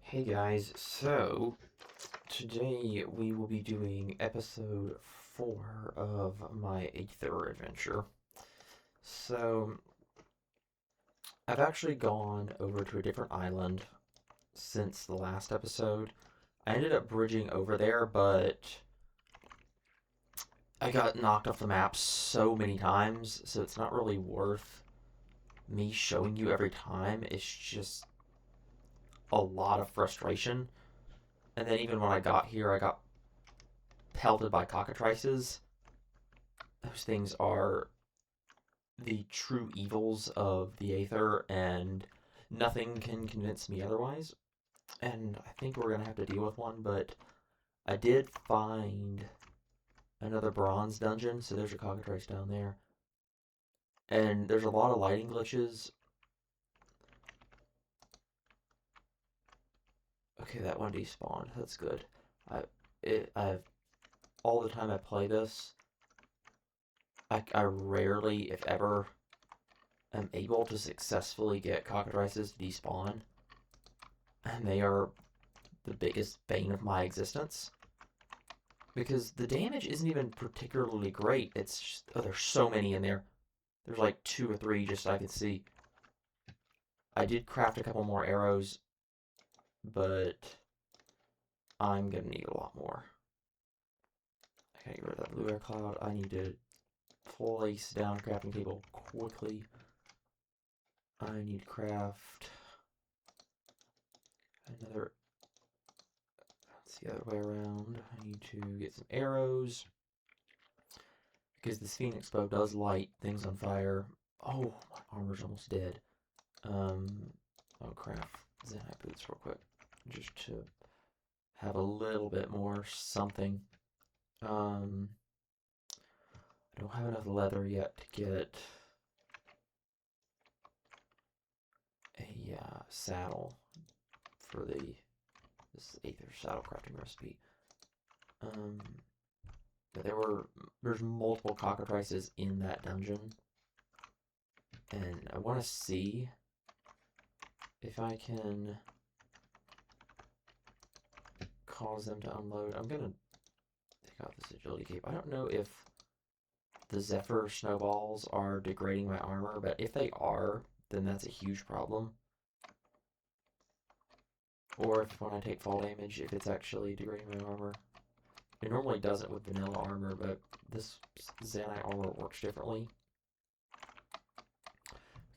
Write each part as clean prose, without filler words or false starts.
Hey guys, so today we will be doing episode 4 of my Aether adventure. So, I've actually gone over to a different island since the last episode. I ended up bridging over there, but I got knocked off the map so many times, so it's not really worth me showing you every time. It's just a lot of frustration. And then even when I got here, I got pelted by cockatrices. Those things are the true evils of the Aether, and nothing can convince me otherwise. And I think we're going to have to deal with one, but I did find another bronze dungeon, so there's a cockatrice down there. And there's a lot of lighting glitches. Okay, that one despawned. That's good. I've all the time I play this, I rarely, if ever, am able to successfully get cockatrices to despawn, and they are the biggest bane of my existence. Because the damage isn't even particularly great. It's just, oh, there's so many in there. There's like 2 or 3 just so I can see. I did craft a couple more arrows, but I'm gonna need a lot more. I gotta get rid of that blue air cloud. I need to place down a crafting table quickly. I need to craft another. That's the other way around. I need to get some arrows, because this Phoenix bow does light things on fire. Oh, my armor's almost dead. I'll craft Zenite boots real quick, just to have a little bit more something. I don't have enough leather yet to get a saddle for this Aether saddle crafting recipe. But there's multiple cockatrices in that dungeon, and I want to see if I can cause them to unload. I'm gonna take out this agility cape. I don't know if the Zephyr snowballs are degrading my armor, but if they are, then that's a huge problem. Or if when I take fall damage, if it's actually degrading my armor. It normally doesn't with vanilla armor, but this Zanite armor works differently.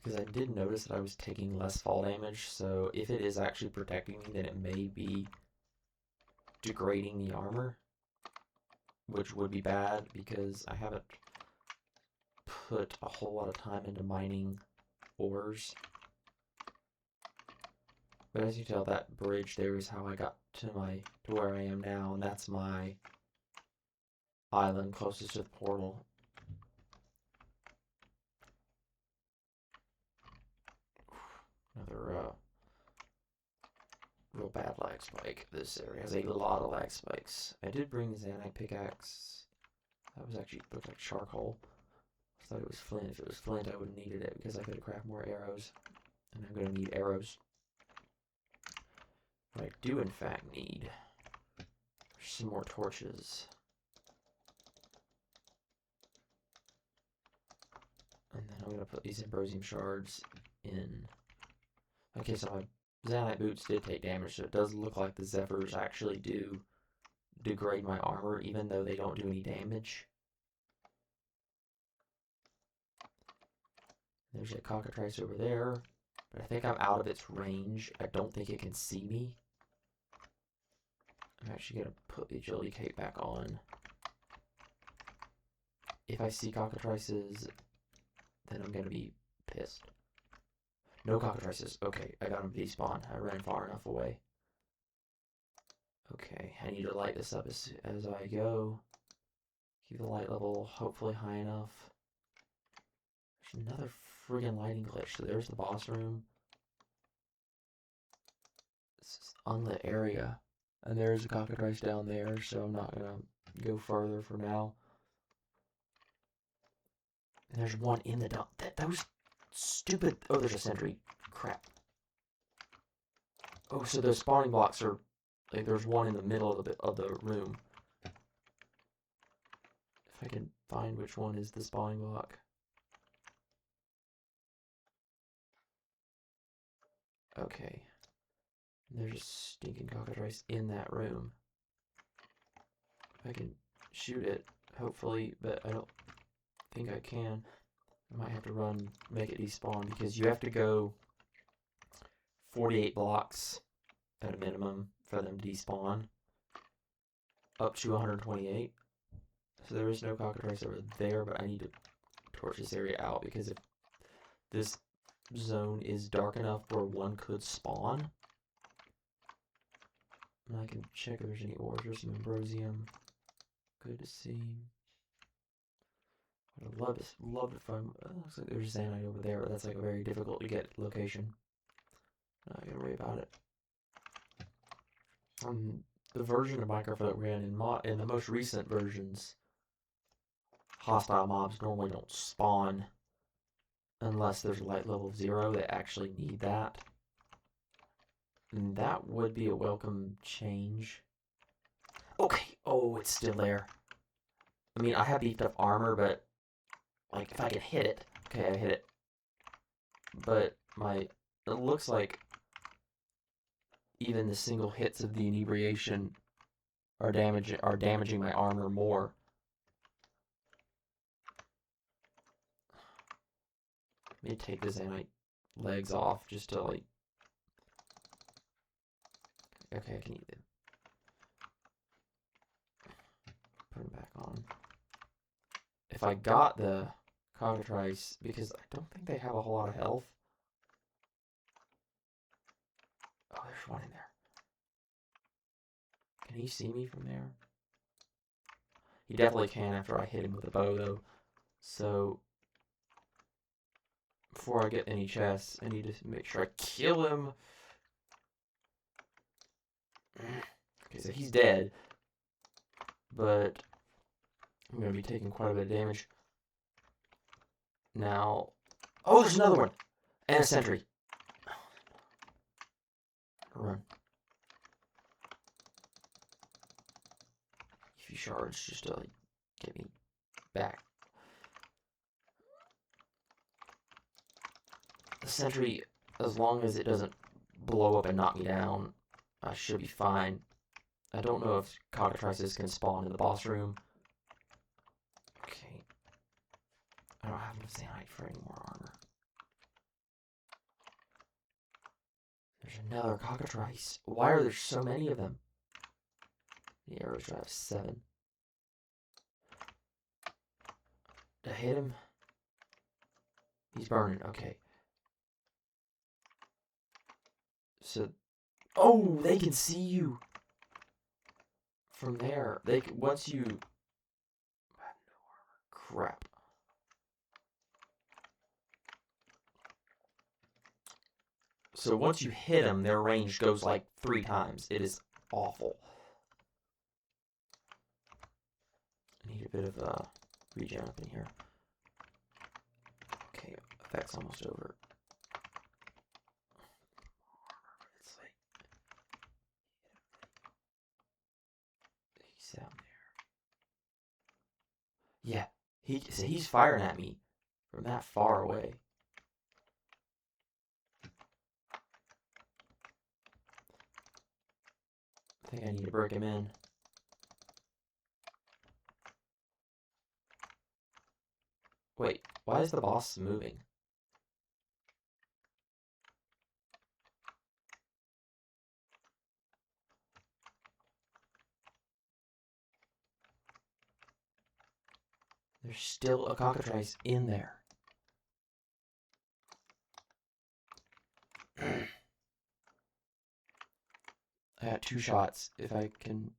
Because I did notice that I was taking less fall damage, so if it is actually protecting me, then it may be degrading the armor, which would be bad because I haven't put a whole lot of time into mining ores. But as you tell, that bridge there is how I got to where I am now, and that's my island closest to the portal. Another real bad lag spike. This area has a lot of lag spikes. I did bring the Zanite pickaxe. That was actually looked like charcoal. I thought it was flint. If it was flint, I would have needed it because I could craft more arrows. And I'm going to need arrows. What I do, in fact, need some more torches. And then I'm going to put these Ambrosium shards in. Okay, so my Zanite boots did take damage, so it does look like the Zephyrs actually do degrade my armor, even though they don't do any damage. There's a cockatrice over there, but I think I'm out of its range. I don't think it can see me. I'm actually going to put the agility cape back on. If I see cockatrices, then I'm going to be pissed. No cockatrices. Okay, I got them to despawn. I ran far enough away. Okay, I need to light this up as I go. Keep the light level hopefully high enough. There's another friggin' lighting glitch. So there's the boss room. This is unlit area. And there's a cockatrice down there, so I'm not gonna go further for now. And there's one in the dump. Those stupid... Oh, there's a sentry. Crap. Oh, so those spawning blocks are like there's one in the middle of the room. If I can find which one is the spawning block. Okay. There's a stinking cockatrice in that room. If I can shoot it, hopefully, but I don't think I can. I might have to run, make it despawn, because you have to go 48 blocks at a minimum for them to despawn. Up to 128. So there is no cockatrice over there, but I need to torch this area out, because if this zone is dark enough where one could spawn, and I can check if there's any ores. There's some ambrosium. Good to see. I'd love to find. Looks like there's zanite over there, but that's like a very difficult to get location. Not gonna worry about it. The version of Minecraft that we're in the most recent versions, hostile mobs normally don't spawn unless there's a light level of 0. They actually need that. And that would be a welcome change. Okay. Oh, it's still there. I mean, I have beefed up armor, but like if I can hit it, okay, I hit it. But it looks like even the single hits of the inebriation are damaging my armor more. Let me take the zanite legs off just to like. Okay, I can eat it. Put them back on. If I got the cockatrice, because I don't think they have a whole lot of health. Oh, there's one in there. Can he see me from there? He definitely can after I hit him with a bow, though. So, before I get any chests, I need to make sure I kill him. Okay, so he's dead. But I'm going to be taking quite a bit of damage. Now, oh, there's another one! And a sentry. Run. A few shards just to like get me back. The sentry, as long as it doesn't blow up and knock me down, I should be fine. I don't know if cockatrices can spawn in the boss room. Okay. I don't have enough zanite for any more armor. There's another cockatrice. Why are there so many of them? The arrows should have 7. Did I hit him? He's burning. Okay. So, oh, they can see you from there. Once you. I have no armor. Crap. So once you hit them, their range goes like 3 times. It is awful. I need a bit of regen up in here. Okay, effect's almost over. It's like he's down there. Yeah, he's firing at me from that far away. I think I need to break him in. Wait, why is the boss moving? There's still a cockatrice in there. I got 2 shots. If I can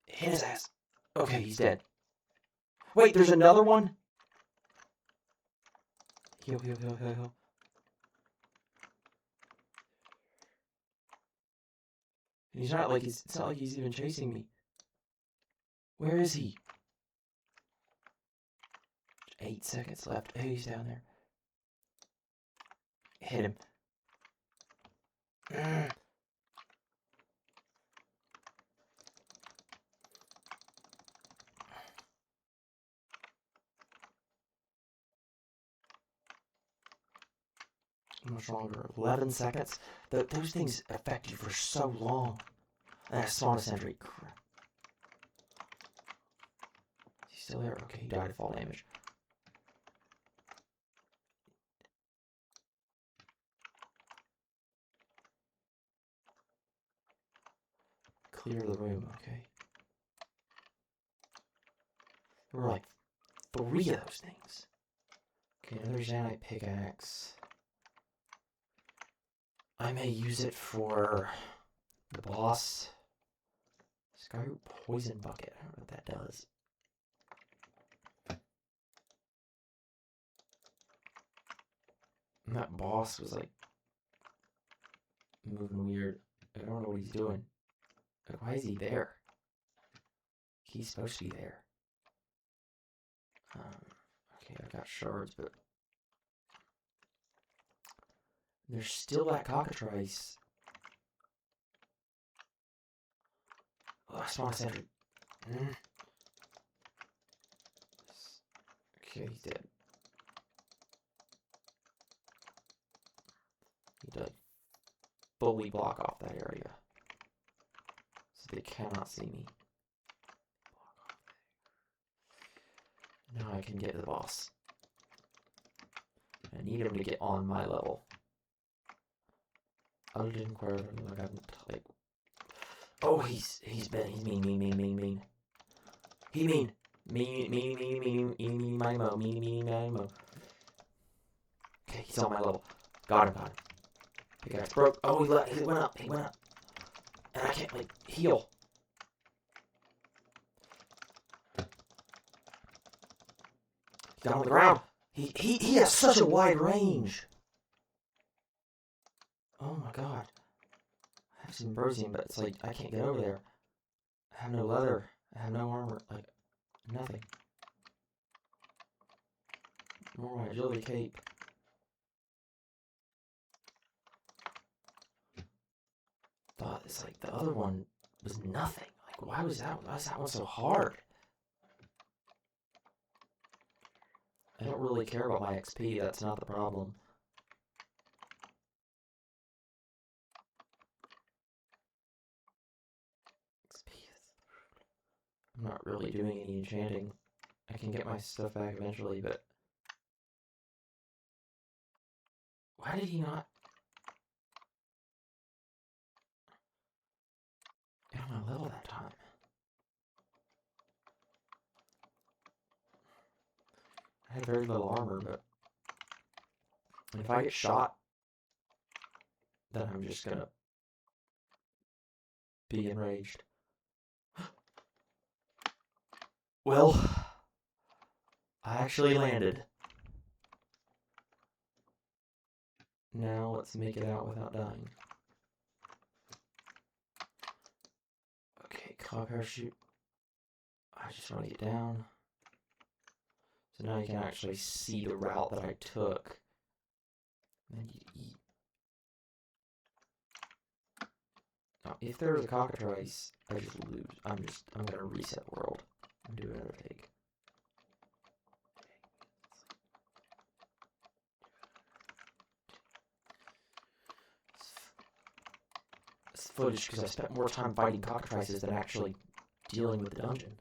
hit his ass. Okay, he's dead. Wait, there's another one? Heal, heal, heal, heal, heal. And it's not like he's even chasing me. Where is he? 8 seconds left. Oh, he's down there. Hit him. Much longer. 11 seconds? Those things affect you for so long. And I spawned a sentry. Crap. Is he still there? Okay, he died of fall damage. Clear the room, okay. There were like 3 of those things. Okay, another Zanite pickaxe. I may use it for the boss. Skyroot poison bucket. I don't know what that does. And that boss was like moving weird. I don't know what he's doing. Like, why is he there? He's supposed to be there. Okay, I got shards, but there's still that cockatrice. Oh, I spawned a sentry. Okay, he's dead. Need to fully block off that area so they cannot see me. Now I can get to the boss. I need him to get on my level. I didn't quite like I'm like. Oh, he's mean. He mean. Mean, my mo. Mean. Okay, he's on my level. Got him. Pickaxe broke. Oh, he went up. And I can't, like, heal. He's down on the ground. He has such a wide range. Oh my god. I have some Brosium, but it's like, I can't get over there. I have no leather. I have no armor. Like, nothing. Nor my agility cape. Thought it's like the other one was nothing. Like, why was that one so hard? I don't really care about my XP, that's not the problem. XP is... I'm not really doing any enchanting. I can get my stuff back eventually, but... Why did he not... get on my level that time? I had very little armor, but... if I get shot, then I'm just gonna... be enraged. Well... I actually landed. Now let's make it out without dying. Okay, cloud parachute. I just want to get down. So now you can actually see the route that I took. And then you eat. Now, if there's a cockatrice, I just lose. I'm gonna reset world and do another take. This footage because I spent more time fighting cockatrices than actually dealing with the dungeon.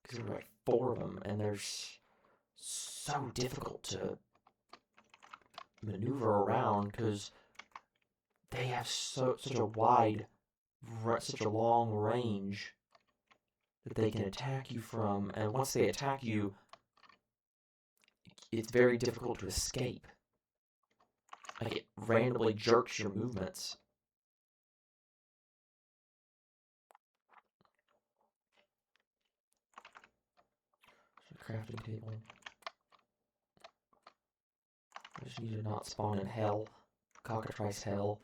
Because there were like 4 of them, and they're so difficult to maneuver around because they have such a wide, such a long range that they can attack you from, and once they attack you, it's very difficult to escape. Like, it randomly jerks your movements. Crafting table. I just need to not spawn in hell. Cockatrice hell.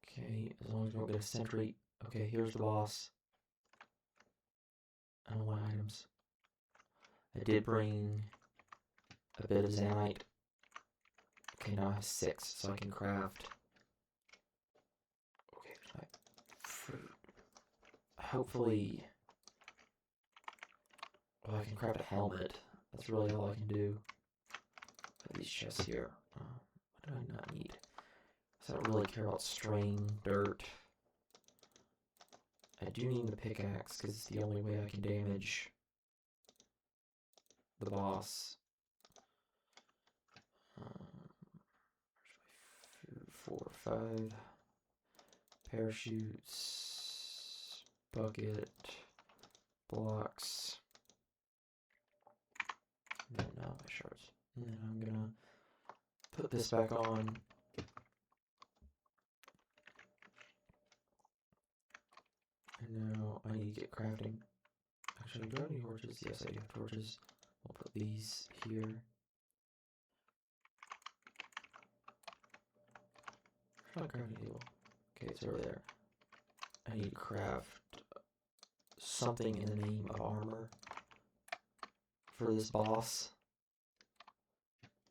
Okay, as long as we don't get a sentry. Okay, here's the boss. I don't want items. I did bring a bit of Zanite. Okay, now I have 6, so I can craft. Okay, my fruit. Hopefully, well, I can craft a helmet. That's really all I can do. These chests here. What do I not need? So I don't really care about strain, dirt. I do need the pickaxe because it's the only way I can damage the boss. Food, 4, 5. Parachutes. Bucket. Blocks. And then now my shards. And then I'm gonna put this back on. And now I need to get crafting. Actually, do I have any torches? Yes, I do have torches. I'll put these here. Where's my crafting table? Okay, it's over there. I need to craft something in the name of armor for this boss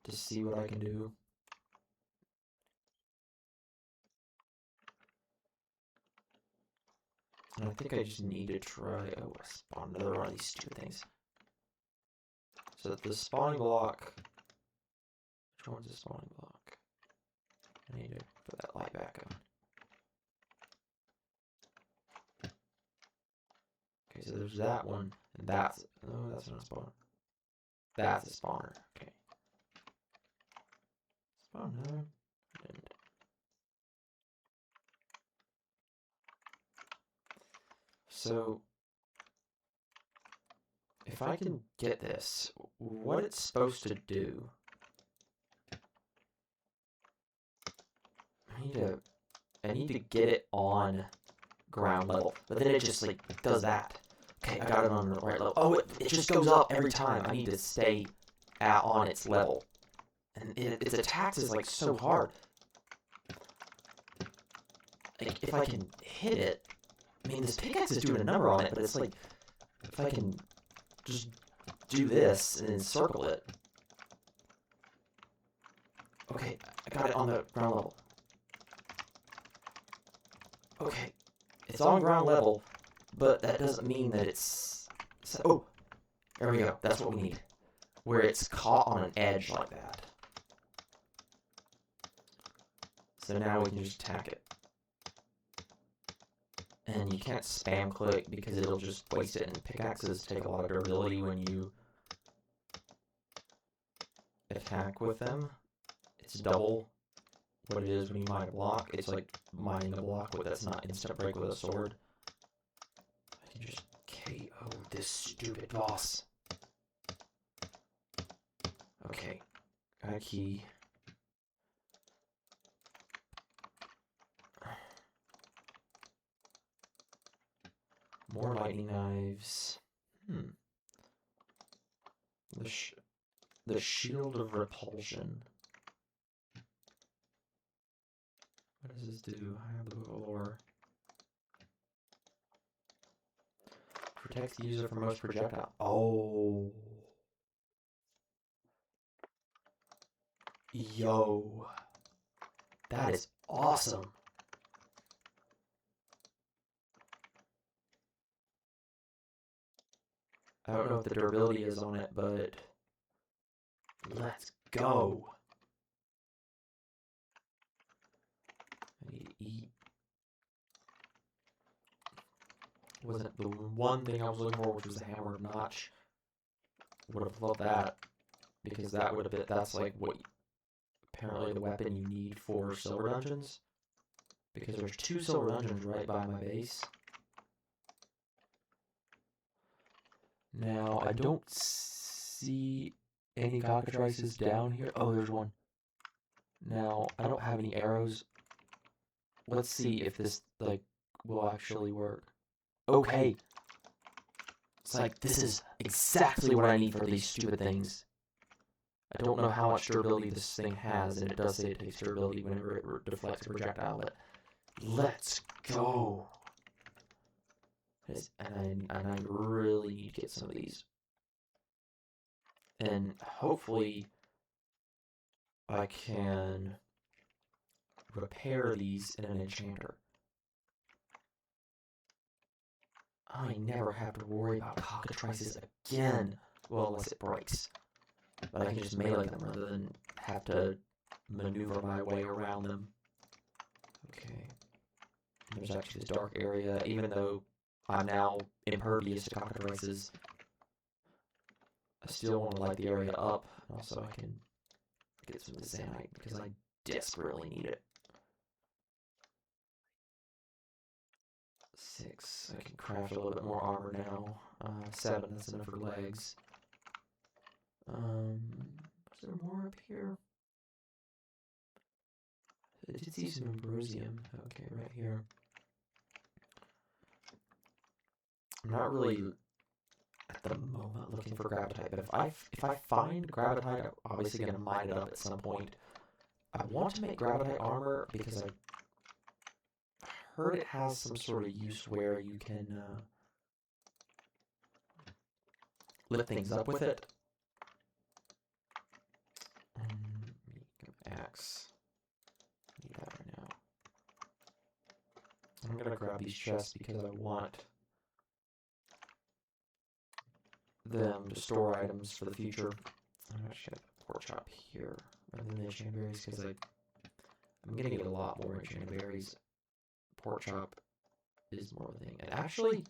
to see what I can do. And I think I just need to try. Oh, I spawned another one of these stupid things. So the spawning block. Which one's the spawning block? I need to put that light back on. Okay, so there's that one, and that's. No, that's not a spawner. That's a spawner. Okay. Spawn another one. So, if I can get this, what it's supposed to do, I need to get it on ground level, but then it just like does that. Okay, I got it on the right level. Oh, it just goes up every time. I need to stay on its level, and its attacks is like so hard. Like if I can hit it. I mean, this pickaxe is doing a number on it, but it's like, if I can just do this and then circle it. Okay, I got it on the ground level. Okay, it's on ground level, but that doesn't mean that it's... Oh, there we go, that's what we need. Where it's caught on an edge like that. So now we can just attack it. And you can't spam click because it'll just waste it, and pickaxes take a lot of durability when you attack with them. It's double what it is when you mine a block. It's like mining a block that's not instant break with a sword. I can just KO this stupid boss. Okay, got a key. More lightning knives. The shield of repulsion. What does this do? I have the book of lore. Protects the user from most projectile. Oh. Yo. That is awesome. I don't know what the durability is on it, but let's go. I need to eat. Wasn't the one thing I was looking for, which was the hammer of notch. Would have loved that, because that would have been, that's like what, apparently the weapon you need for silver dungeons. Because there's 2 silver dungeons right by my base. Now, I don't see any cockatrices down here. Oh, there's one. Now, I don't have any arrows. Let's see if this, like, will actually work. Okay. It's like, this is exactly what I need for these stupid things. I don't know how much durability this thing has, and it does say it takes durability whenever it deflects a projectile, but let's go. And I really need to get some of these. And hopefully I can repair these in an enchanter. I never have to worry about cockatrices again. Well, unless it breaks. But I can just melee them rather than have to maneuver my way around them. Okay. There's actually this dark area, even though I'm now impervious to cockatrices. I still want to light the area up, and also I can get some zanite because I desperately need it. 6. I can craft a little bit more armor now. 7. That's enough for legs. Is there more up here? I did see some ambrosium. Okay, right here. I'm not really at the moment looking for gravitite, but if I find gravitite, I'm obviously gonna mine it up at some point. I want to make gravitite armor because I heard it has some sort of use where you can lift things up with it. Axe. I need that right now. I'm gonna grab these chests because I want them to store items for the future. I'm actually gonna pork chop here rather than the enchanted berries because I'm gonna get a lot more enchanted berries. Pork chop is more of a thing. And actually,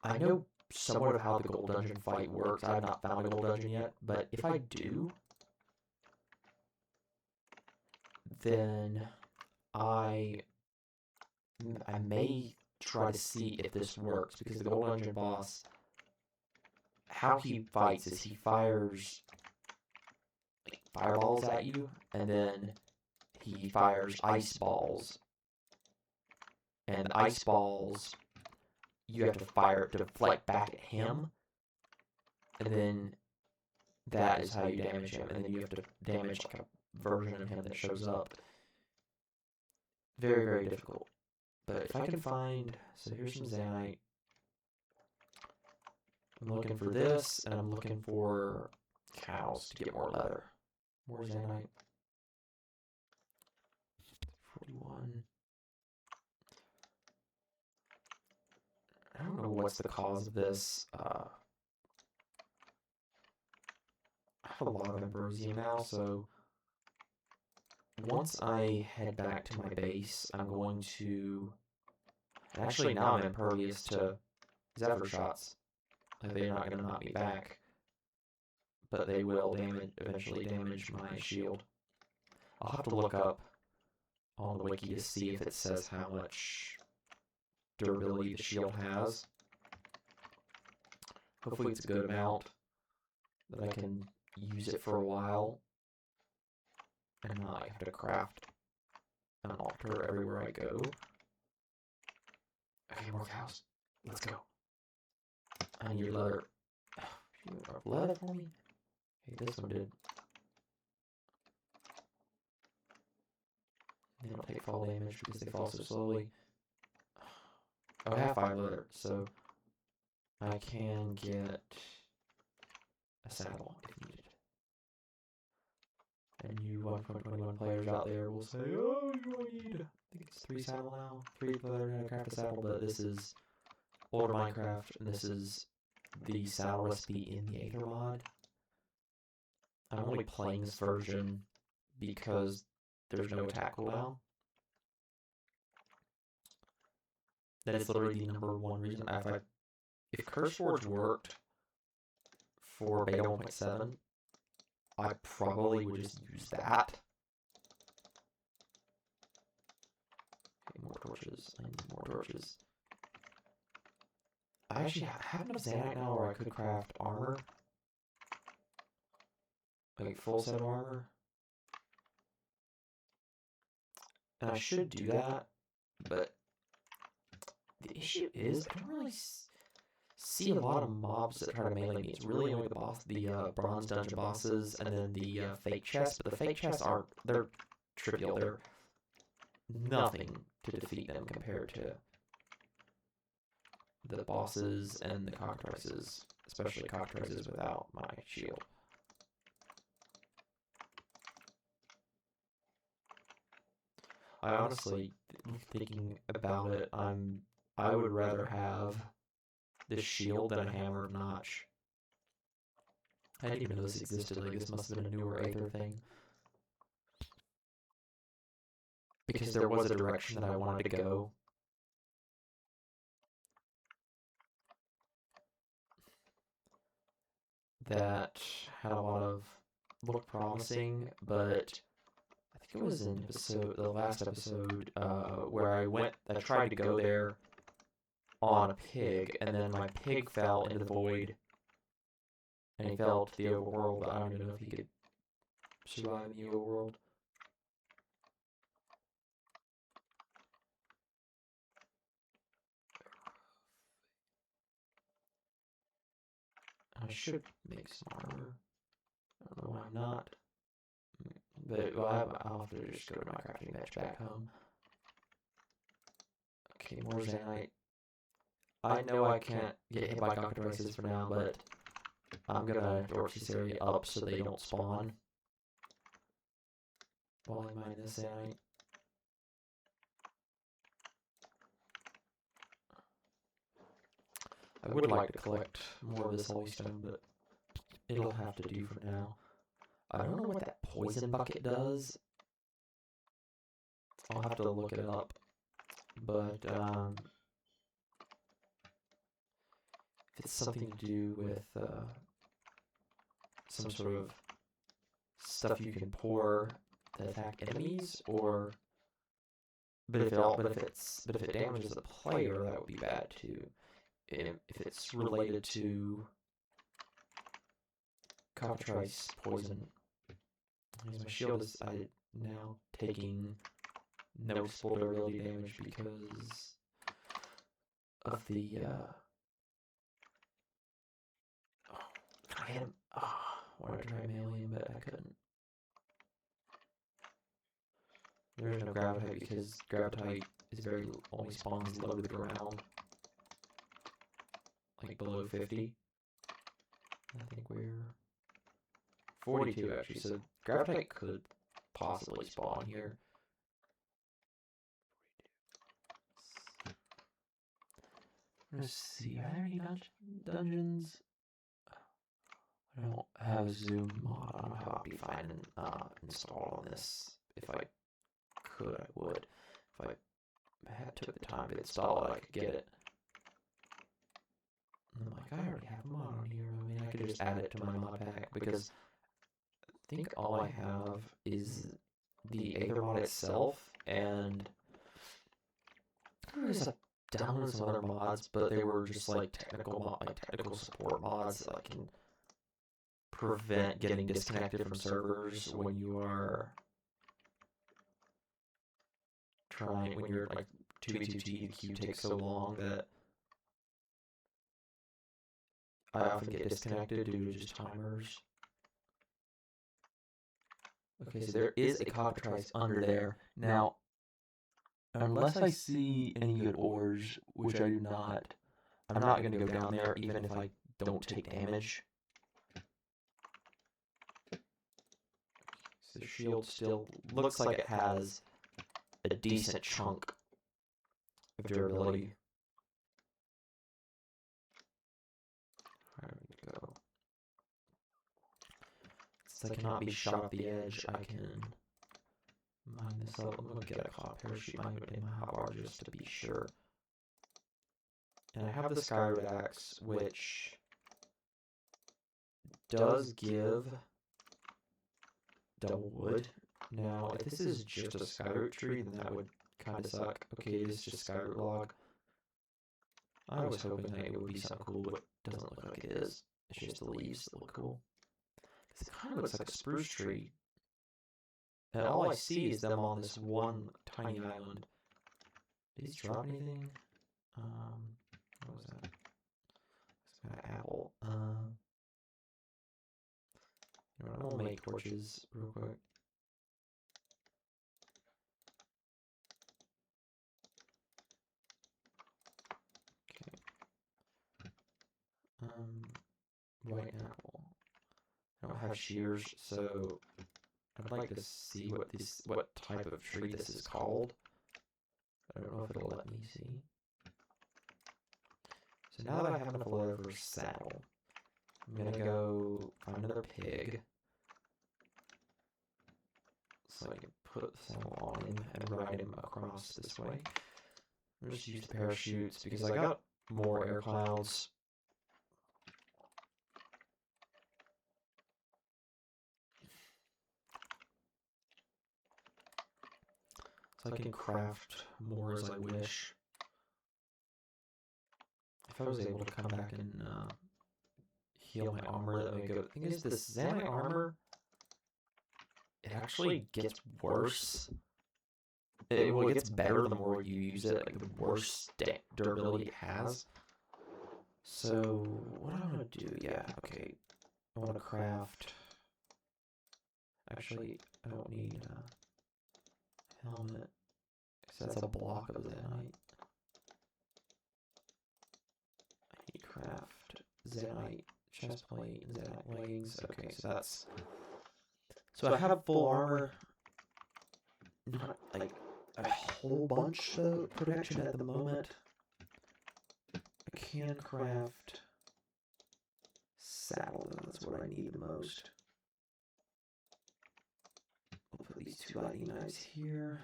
I know somewhat of how the gold dungeon fight works. I have not found a gold dungeon yet, but if I do, then I may try to see if this works, because the gold dungeon boss, how he fights is he fires like fireballs at you, and then he fires ice balls, and the ice balls you have to fire to deflect back at him, and then that is how you damage him, and then you have to damage like a version of him that shows up. Very, very difficult. But if I can find, so here's some zanite. I'm looking for this, and I'm looking for cows to get more leather. More zanite. 41. I don't know what's the cause of this. I have a lot of ambrosium now, so once I head back to my base, I'm going to... Actually, now I'm impervious to Zephyr shots. Like, they're not going to knock me back, but they will eventually damage my shield. I'll have to look up on the wiki to see if it says how much durability the shield has. Hopefully it's a good amount that I can use it for a while and not have to craft an altar everywhere I go. Okay, more cows. Let's go. I need leather. You have leather for me? Hey, this one did. They don't take fall damage because they fall so slowly. Oh, I have 5 leather, so I can get a saddle if needed. And you 1.21 players out there will say, oh, you only need, I think it's 3 saddle now, 3 leather to craft a saddle, but this is older Minecraft, and this is the saddle recipe in the Aether mod. I'm only playing this version because there's no attack cooldown. That is literally the #1 reason. If CurseForge worked for beta 1.7, I probably would just use that. Okay, more torches. I need more torches. I actually have enough zanite now where I could craft armor. Like full set of armor. And I should do that, but the issue is I don't really see a lot of mobs that try to melee me. It's really only the bronze dungeon bosses, and then the fake chests. But the fake chests they're trivial. They're nothing to defeat them compared to the bosses and the cockatrices, especially cockatrices without my shield. I honestly, thinking about it, I would rather have this shield than a hammer of notch. I didn't even know this existed. Like, this must have been a newer Aether thing. Because there was a direction that I wanted to go. That had a lot of looked promising, but I think it was in the last episode, where I tried to go there on a pig, and then my pig fell into the void, and he fell to the overworld. I don't even know if he could survive in the overworld. I should make some armor. I don't know why I'm not. But I'll have to just go to my crafting bench back home. Okay, more Zanite. I know I can't get hit by cockatrices for now, but I'm gonna torch this area up so they don't spawn while I mine this Zanite. I would like to collect more of this holy stone, but it'll have to do for now. I don't know what that poison bucket does. I'll have to look it up. But, if it's something to do with, some sort of stuff you can pour to attack enemies, or... But if it damages the player, that would be bad too. If it's related to cockatrice poison. Because my shield is now taking noticeable durability damage because of the I wanted to try Maelium, but I couldn't. There's no Gravitite because Gravitite is only spawns low to the ground. Like below 50. I think we're 42 actually, so Gravitite could possibly spawn here. Let's see, are there any dungeons? I don't have a zoom mod. I don't know how I'd be finding installed on this. If I could, I would. If I took the time to install it, I could get it. And I'm like, I already have a mod on here. I mean, I could just add it to my mod pack because I think all I have is the Aether mod itself, and there's a download some other mods, but they were just like technical support mods that can prevent getting disconnected from servers when you are when you're like 2v2t, the queue takes so long that I often get disconnected due to just timers. Okay, so there is a cockatrice under there. Now, unless I see any good ores, which I do not, I'm not going to go down there even if I don't take damage. So the shield still looks like it has a decent chunk of durability. There we go. Since I cannot be shot off the edge, I can mine this up. I'm going to get a cloud parachute in my hotbar just to be sure. And I have the Skyroot axe, which does give double wood. Now, if this is just a Skyroot tree, then that would kind of suck. Okay, it is just Skyroot log. I was hoping that it would be something cool, but it doesn't look like it is. It's just the leaves that look cool. It kind of looks like a spruce tree. And all I see is them on this one tiny island. Did these drop anything? What was that? It's got an apple. You know what, I'm gonna make torches real quick. Okay. White apple. I don't have shears, so I'd like to see what type of tree this is called. I don't know if it'll let me see. So now that I have enough leather for a saddle, I'm gonna go find another pig, so I can put the saddle on him and ride him across this way. I'm just use the parachutes because I got more air clouds. So I can craft more as I wish. If I was able to come back and heal my armor, that would be good. The thing is, this Zanite armor, it actually gets worse. Well, it gets better the more you use it, like the worse durability it has. So, what do I want to do? Yeah, okay. I want to craft... Actually, I don't need a helmet, because that's a block of Zanite. I need to craft Zanite chestplate and Zanite leggings. Okay, so that's... So I have full armor. Not, like, a whole bunch of protection at the moment. I can craft saddle, though. That's what I need the most. We'll put these two lightning knives here.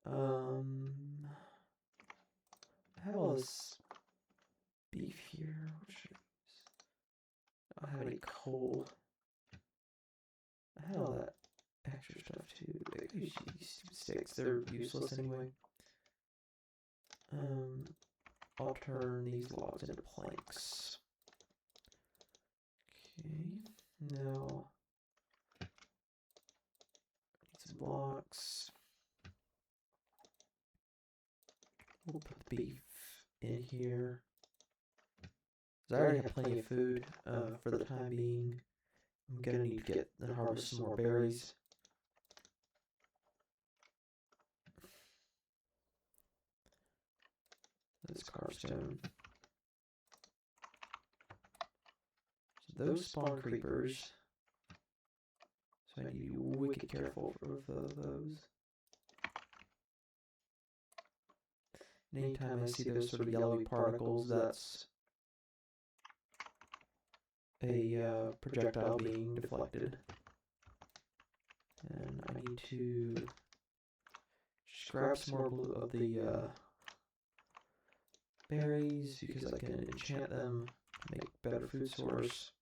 I have all this beef here. What should I use? I don't have any coal. I had all that extra stuff too. I could use these sticks. They're useless anyway. I'll turn these logs into planks. Okay, now need some blocks. We'll put the beef in here. I already have plenty of food for the time being. I'm gonna need to get and harvest some more berries. This carvestone. So those spawn creepers. So I need to be wicked careful of those. And anytime I see those sort of yellowy particles, that's a projectile being deflected. And I need to just grab some more blue of the berries because I can enchant them to make better food source.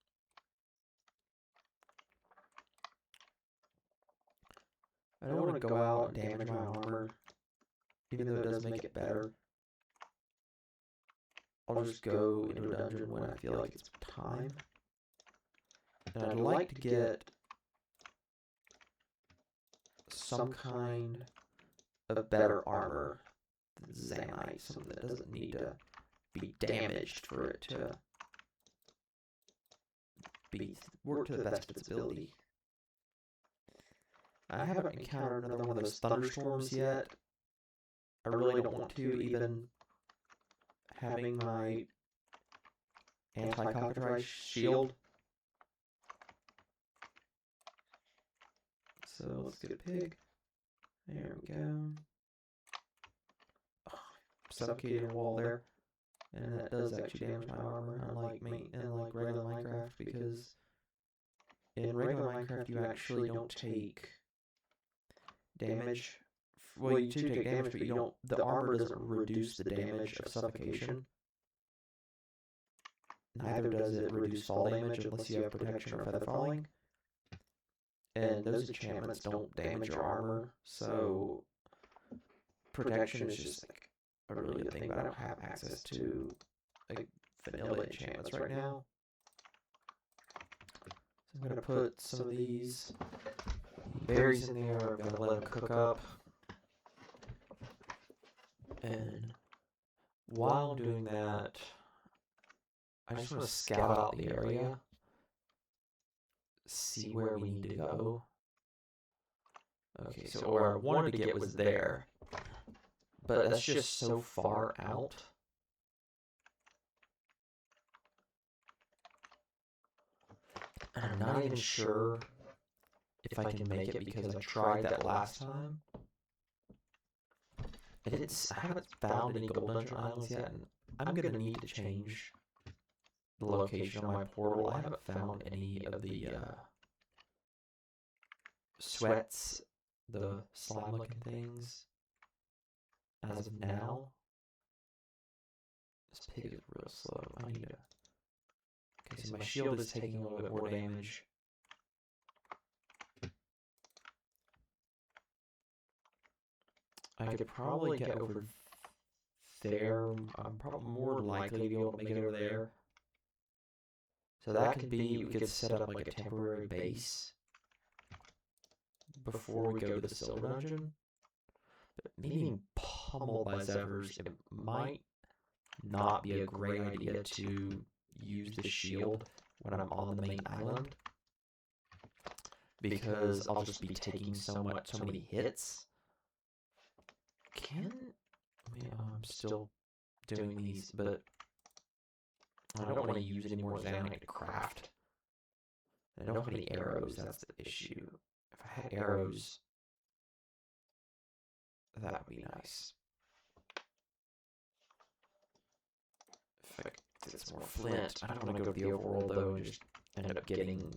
I don't want to go out and damage my armor, even though it does make it better. I'll just go into a dungeon when I feel like it's time. And I'd like to get some kind of better armor than Zanite, something that doesn't need to be damaged for it to work to the best of its ability. I haven't encountered another one of those thunderstorms yet. I really don't want to, even having my anti-cockatrice shield. So let's get a pig. There we go. Oh, suffocated a wall there. And that does actually damage my armor, unlike regular Minecraft, because in regular Minecraft you actually don't take damage. Well, you do take damage, but you don't. The armor doesn't reduce the damage of suffocation. Neither does it reduce fall damage unless you have protection or feather falling. And those enchantments don't damage your armor, so protection is just like a really good thing, but I don't have access to like vanilla enchantments right now. So I'm gonna put some of these berries in there. I'm gonna let them cook up. And while I'm doing that, I just want to scout out the area, see where we need to go. Okay, so where I wanted to get was there, but that's just so far out. And I'm not even sure if I can make it, because I tried that last time. I haven't found any gold dungeon islands yet, and I'm gonna need to change the location on my portal. I haven't found any of the sweats, the slime-looking things, as of now. This pig is real slow. I need to... Okay, so my shield is taking a little bit more damage. I could probably get over there. I'm probably more likely to be able to make it over there. So that could be, we could set up like a temporary base before we go to the silver dungeon. But me being pummeled by Zephyrs, it might not be a great idea to use the shield when I'm on the main island, because I'll just be taking so many hits. I'm still doing these, but I don't want to use any more Xanite to craft. I don't have any arrows, that's the issue. If I had arrows, that would be nice. If I could get some more flint, I don't want to go to the overworld though and just end up getting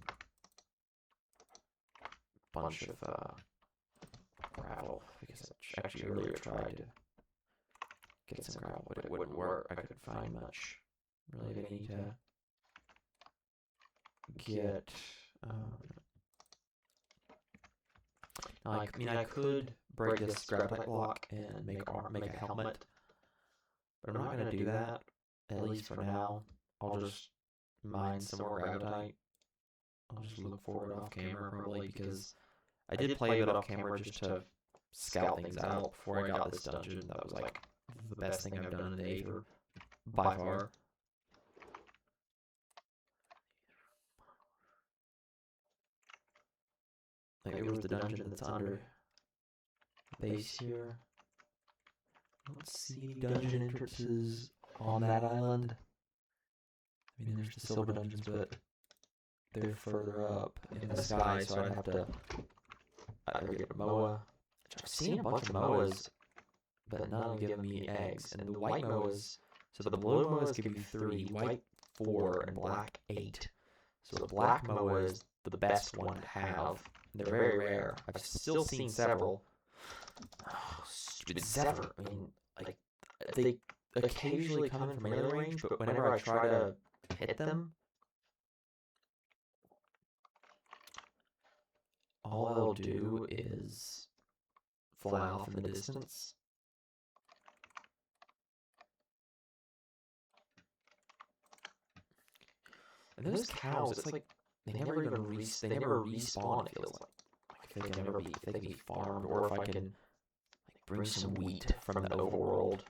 a bunch of gravel, because I actually earlier tried to get some gravel, but it wouldn't work. I couldn't find much. Really, I need to get. I could break this gravitite block and make a helmet, but I'm not gonna do that. At least for now, I'll just mine some more gravitite. I'll just look for it off camera probably, because I did play it off camera just to scout things out before I got this dungeon. That was like the best thing I've done in the Aether by far. Like, it was the dungeon that's under the base here. I don't see any dungeon entrances on that island. I mean, there's the silver dungeons, but they're further up in the sky, so I'd have to either get a Moa. I've seen a bunch of Moas, but none have given me eggs. And the white Moas, so the blue Moas give you 3, white 4, and black 8. So the black Moa is the best one to have. They're very rare. I've still seen several. Oh, stupid Zephyr. I mean, like, they occasionally come in from melee range, but whenever I try to hit them, all they'll do is fly off in the distance. And those cows, it's like they never respawn. It feels like if they can be farmed, or if I can like bring some wheat from the overworld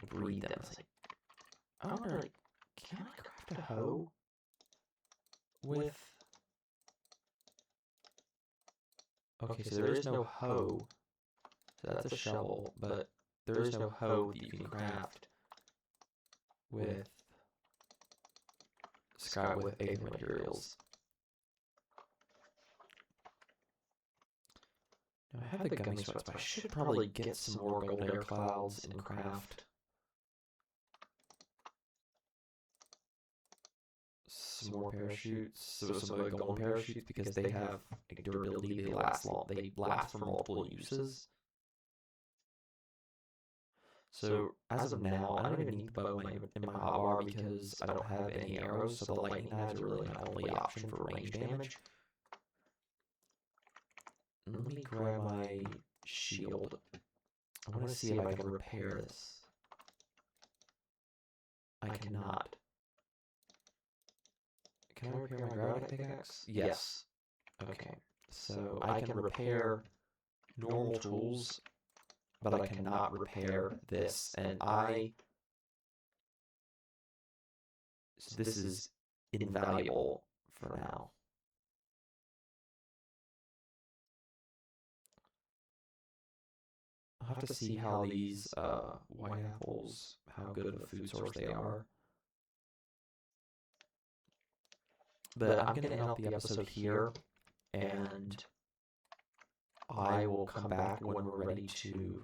and breed them. It's like, I wonder, like, can I craft a hoe with? Okay, so there is no hoe. So that's a shovel, but there is no hoe that you can craft with Aether materials. Now, I have the gummy sweats, but I should probably get some more gold air clouds and craft some more parachutes, so some of the golden parachutes, because they have a durability. They last long. They last for multiple uses. So as of now, I don't even need the bow in my hotbar because I don't have any arrows. So the lightning knives are really my only option for range damage. Let me grab my shield. I want to see if I can repair this. I cannot. Can I repair my gravity pickaxe? Yes. Okay. So I can repair normal tools, but I cannot repair this. And so this is invaluable for now. I'll have to see how these white apples, how good of a food source they are. But I'm going to end up the episode here, and I will come back when we're ready to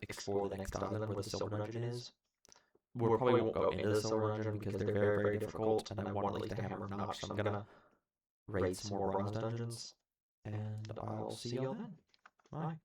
explore the next island where the silver dungeon is. We probably won't go into the silver dungeon because they're very, very difficult, and I want at least a hammer of Nox, so I'm gonna raid some more bronze dungeons, and I'll see y'all then. Bye.